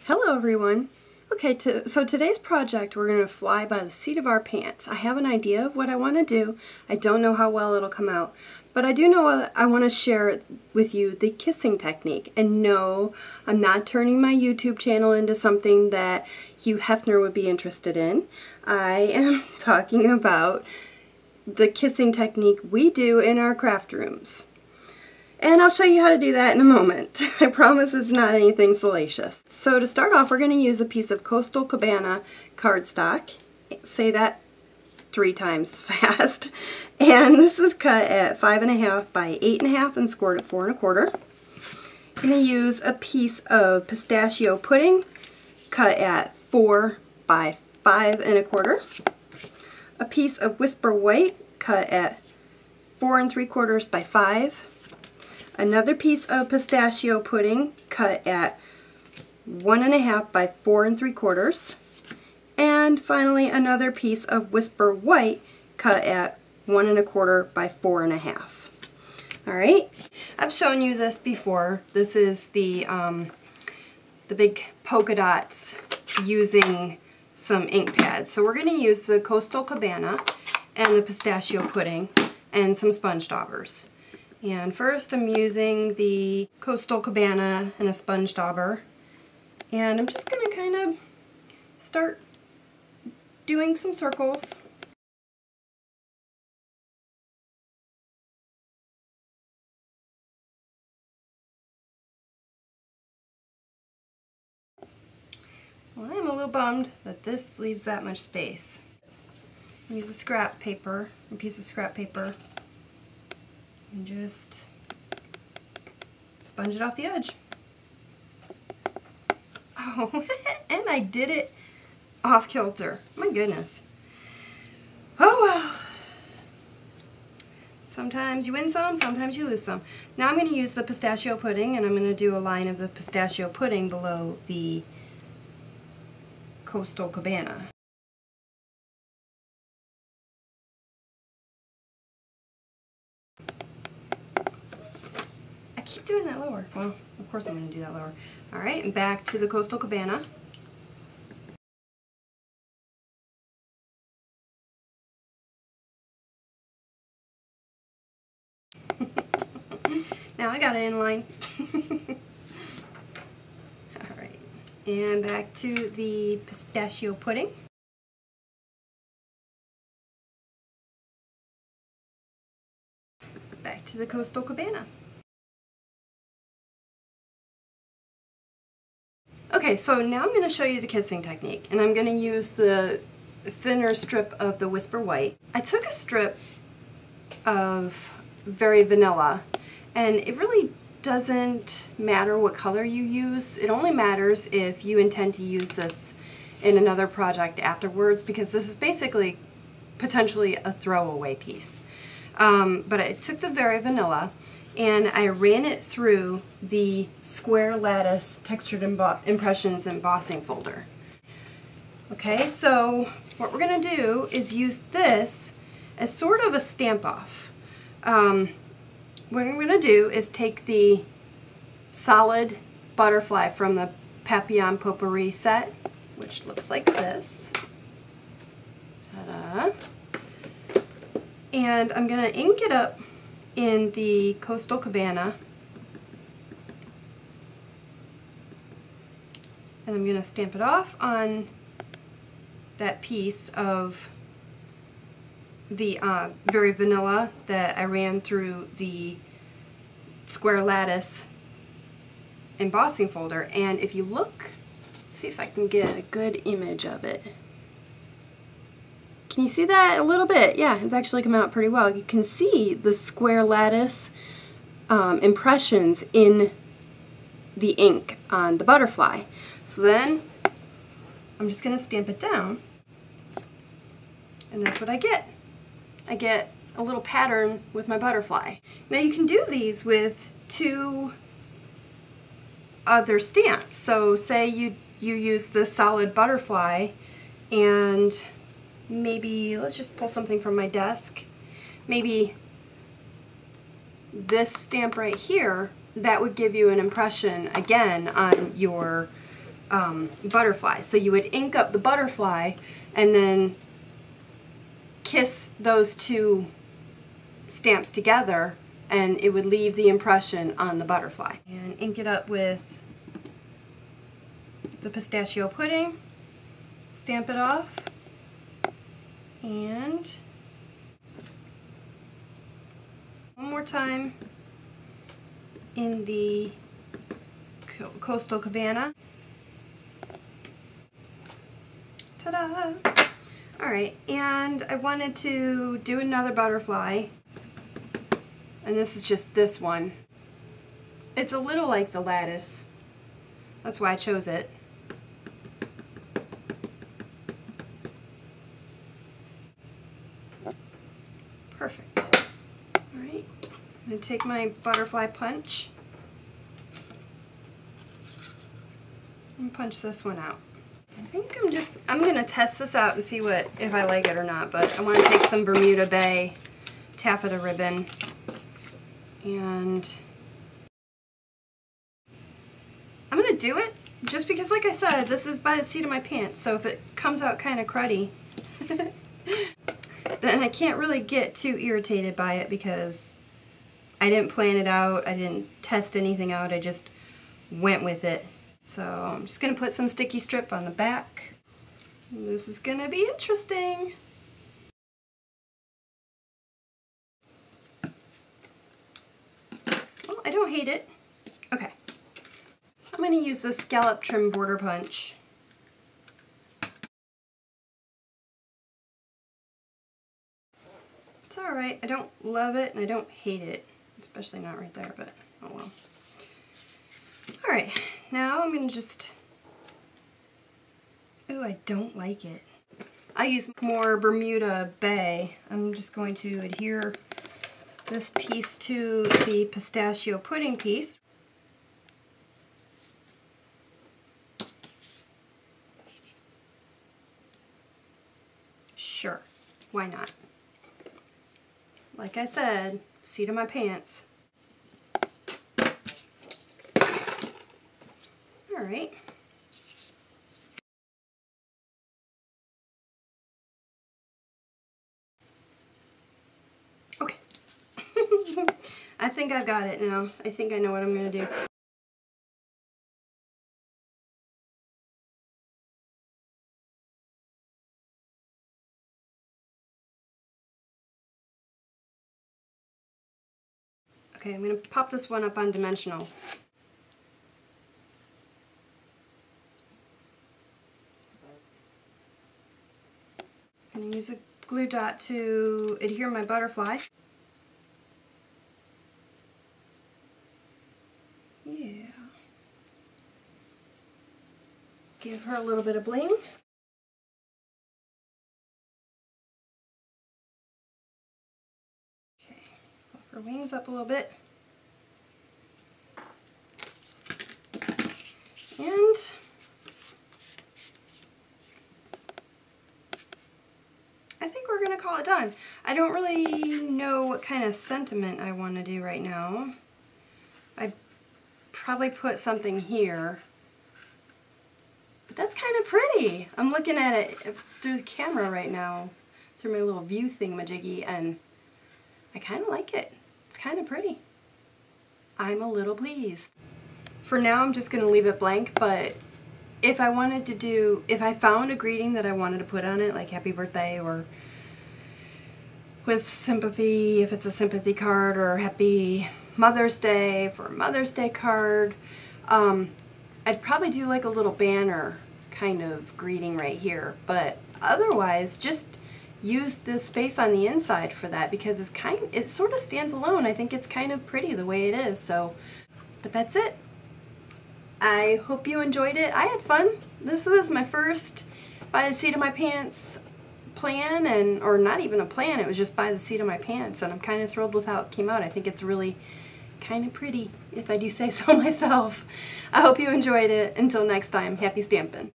Hello everyone. Okay, so today's project we're going to fly by the seat of our pants. I have an idea of what I want to do. I don't know how well it'll come out, but I do know I want to share with you the kissing technique. And no, I'm not turning my YouTube channel into something that Hugh Hefner would be interested in. I am talking about the kissing technique we do in our craft rooms. And I'll show you how to do that in a moment. I promise it's not anything salacious. So to start off, we're going to use a piece of Coastal Cabana cardstock. Say that 3 times fast. And this is cut at 5.5 by 8.5 and scored at 4 1/4. I'm going to use a piece of pistachio pudding cut at 4 by 5 1/4. A piece of Whisper White cut at 4 3/4 by 5. Another piece of pistachio pudding cut at 1.5 by 4 3/4. And finally another piece of Whisper White cut at 1 1/4 by 4 1/2. Alright, I've shown you this before. This is the big polka dots using some ink pads. So we're going to use the Coastal Cabana and the pistachio pudding and some sponge daubers. And first I'm using the Coastal Cabana and a sponge dauber, and I'm just going to kind of start doing some circles. Well, I'm a little bummed that this leaves that much space. Use a scrap paper, a piece of scrap paper, and just sponge it off the edge. Oh, and I did it off kilter. My goodness. Oh well. Sometimes you win some, sometimes you lose some. Now I'm going to use the pistachio pudding, and I'm going to do a line of the pistachio pudding below the Coastal Cabana. Keep doing that lower. Well, of course I'm going to do that lower. Alright, and back to the Coastal Cabana. Now I got it in line. Alright, and back to the pistachio pudding. Back to the Coastal Cabana. Okay, so now I'm going to show you the kissing technique, and I'm going to use the thinner strip of the Whisper White. I took a strip of Very Vanilla, and it really doesn't matter what color you use. It only matters if you intend to use this in another project afterwards, because this is basically potentially a throwaway piece. But I took the Very Vanilla and I ran it through the Square Lattice Textured Impressions embossing folder. Okay, so what we're going to do is use this as sort of a stamp off. What I'm going to do is take the solid butterfly from the Papillon Potpourri set, which looks like this. Ta-da! And I'm going to ink it up in the Coastal Cabana, and I'm going to stamp it off on that piece of the Very Vanilla that I ran through the Square Lattice embossing folder. And if you look, let's see if I can get a good image of it. Can you see that a little bit? Yeah, it's actually come out pretty well. You can see the Square Lattice impressions in the ink on the butterfly. So then I'm just going to stamp it down, and that's what I get. I get a little pattern with my butterfly. Now you can do these with 2 other stamps. So say you use the solid butterfly, and maybe, let's just pull something from my desk, maybe this stamp right here, that would give you an impression again on your butterfly. So you would ink up the butterfly and then kiss those two stamps together, and it would leave the impression on the butterfly. And ink it up with the pistachio pudding, stamp it off, and one more time in the Coastal Cabana. Ta-da! Alright, and I wanted to do another butterfly, and this is just this one. It's a little like the lattice. That's why I chose it. Perfect. Alright, I'm going to take my butterfly punch and punch this one out. I think I'm going to test this out and see if I like it or not, but I want to take some Bermuda Bay taffeta ribbon and I'm going to do it just because, like I said, this is by the seat of my pants, so if it comes out kind of cruddy then I can't really get too irritated by it because I didn't plan it out, I didn't test anything out, I just went with it. So I'm just going to put some sticky strip on the back. This is going to be interesting. Well, I don't hate it. Okay. I'm going to use the scallop trim border punch. It's alright. I don't love it and I don't hate it. Especially not right there, but oh well. Alright, now I'm going to just... Ooh, I don't like it. I use more Bermuda Bay. I'm just going to adhere this piece to the pistachio pudding piece. Sure, why not? Like I said, seat of my pants. Alright. Okay. I think I've got it now. I think I know what I'm going to do. Okay, I'm going to pop this one up on dimensionals. I'm going to use a glue dot to adhere my butterfly. Yeah. Give her a little bit of bling. Okay, fluff her wings up a little bit. And I think we're going to call it done. I don't really know what kind of sentiment I want to do right now. I'd probably put something here. But that's kind of pretty. I'm looking at it through the camera right now, through my little view thingamajiggy, and I kind of like it. It's kind of pretty. I'm a little pleased. For now, I'm just going to leave it blank, but if I wanted to do, if I found a greeting that I wanted to put on it, like happy birthday or with sympathy, if it's a sympathy card, or happy Mother's Day for a Mother's Day card, I'd probably do like a little banner kind of greeting right here, but otherwise just use the space on the inside for that because it sort of stands alone. I think it's kind of pretty the way it is, so, but that's it. I hope you enjoyed it. I had fun. This was my first by the seat of my pants plan, or not even a plan, it was just by the seat of my pants, and I'm kind of thrilled with how it came out. I think it's really kind of pretty, if I do say so myself. I hope you enjoyed it. Until next time, happy stampin'.